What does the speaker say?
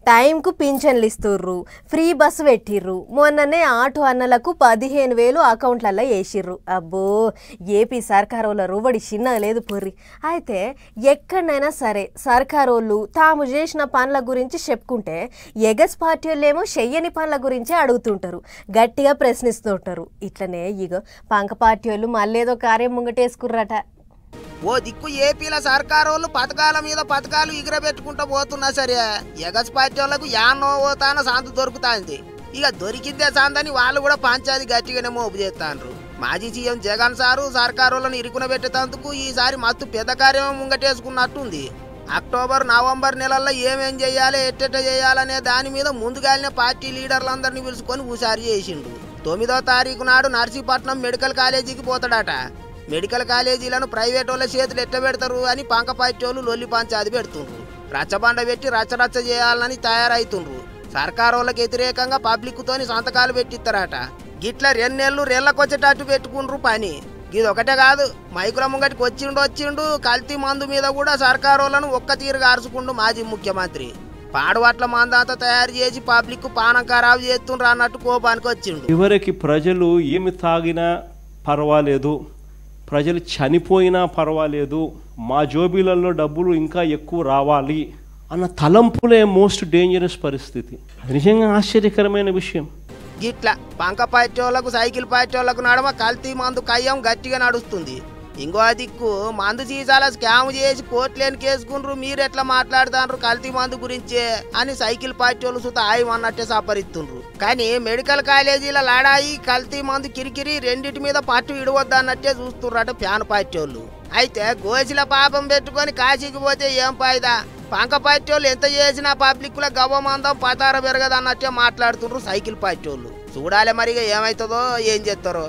టైంకు పింఛన్లు ఇస్తుర్రు, free bus పెట్టిర్రు. మొన్ననే ఆటో అన్నలకు 15,000 అకౌంట్లలో వేసిర్రు. అబ్బో, ఏపీ సర్కారోళ్ళ రువడి చిన్నగా లేదు పొర్రి. అయితే ఎక్కడైనా సరే సర్కారోళ్ళు తాము చేసిన పనుల గురించి చెప్పుకుంటే ఎగస్ పార్టీ వాళ్ళేమో చెయ్యని పనుల గురించే అడుగుతుంటారు, గట్టిగా ప్రశ్నిస్తుంటారు. ఇట్లనే ఇగో పంక పార్టీ వాళ్ళు మళ్ళేదో కార్యం ముంగటేసుకుర్రట. ఓ దిక్కు ఏపీల సర్కారోళ్ళు పథకాల మీద పథకాలు ఎగిరబెట్టుకుంటూ పోతున్నా సరే ఎగస్ పార్టీ వాళ్ళకు యాన్నో ఓతాన శాంతి దొరుకుతాంది. ఇక దొరికిందే శాంతని వాళ్ళు కూడా పంచాయతీ గట్టిగానే మోపు చేస్తాండ్రు. మాజీ సీఎం జగన్ సారు సర్కారోళ్ళను ఇరుకున పెట్టేందుకు ఈసారి మస్తు పెద్ద కార్యక్రమం ముంగటేసుకున్నట్టుంది. అక్టోబర్ నవంబర్ నెలల్లో ఏమేం చేయాలి, ఎట్టెట్ట చేయాలనే దాని మీద ముందుగానే పార్టీ లీడర్లందరినీ పిలుచుకొని హుషారు చేసిండు. 9వ తారీఖు నాడు నర్సీపట్నం మెడికల్ కాలేజీకి పోతాడట. మెడికల్ కాలేజీలను ప్రైవేట్ వాళ్ళ చేతులు ఎట్ట పెడతారు అని పంక పార్టీ వాళ్ళు లొల్లి పంచాది పెడుతుండ్రు. రచ్చబండ పెట్టి రచ్చరచ్చ చేయాలని తయారైతుండ్రు. సర్కారు వాళ్ళకి వ్యతిరేకంగా పబ్లిక్ తోని సంతకాలు పెట్టిస్తారట. గిట్ల 2 నెలలు రెళ్ళకొచ్చేటట్టు పెట్టుకుండ్రు పని. ఇది ఒకటే కాదు, మైకుల ముంగటికి వచ్చిండు కల్తీ మందు మీద కూడా సర్కారు వాళ్ళను ఒక్క తీరుగా అరుచుకుండు మాజీ ముఖ్యమంత్రి. పాడువట్ల మందంతా తయారు చేసి పబ్లిక్ పానం ఖరాబు చేస్తుండ్రు అన్నట్టు కోపానికి వచ్చిండు. చివరికి ప్రజలు ఏమి తాగినా పర్వాలేదు, ప్రజలు చనిపోయినా పర్వాలేదు, మా జోబీలలో డబ్బులు ఇంకా ఎక్కువ రావాలి అన్న తలంపులే మోస్ట్ డేంజరస్ పరిస్థితి. అది నిజంగా ఆశ్చర్యకరమైన విషయం. గిట్ల పంక పార్టీ వాళ్ళకు సైకిల్ పార్టీ వాళ్ళకు నడమ కల్తీ మందు కయ్యం గట్టిగా నడుస్తుంది. ఇంకో దిక్కు మందు సీసాల స్కామ్ చేసి కోట్లేని కేసుకుండ్రు. మీరెట్లా మాట్లాడుతాండ్రు కల్తీ మందు గురించే అని సైకిల్ పార్టీ వాళ్ళు సుత ఆయమన్నట్టే సపరిస్తుండ్రు. కానీ మెడికల్ కాలేజీల లాడాయి కల్తీ మందు కిరికిరి రెండింటి మీద పట్టు ఇడవద్దన్నట్టే చూస్తుర్రట ఫ్యాన్ పార్టీ వాళ్ళు. అయితే గోసిల పాపం పెట్టుకొని కాశీకి పోతే ఏం ఫాయిదా, పంక పార్టీ వాళ్ళు ఎంత చేసినా పబ్లిక్ లో గవ్వమందం పతార పెరగదన్నట్టే మాట్లాడుతుండ్రు సైకిల్ పార్టీ వాళ్ళు. చూడాలి మరిగా ఏమవుతుందో ఏం చేస్తారో.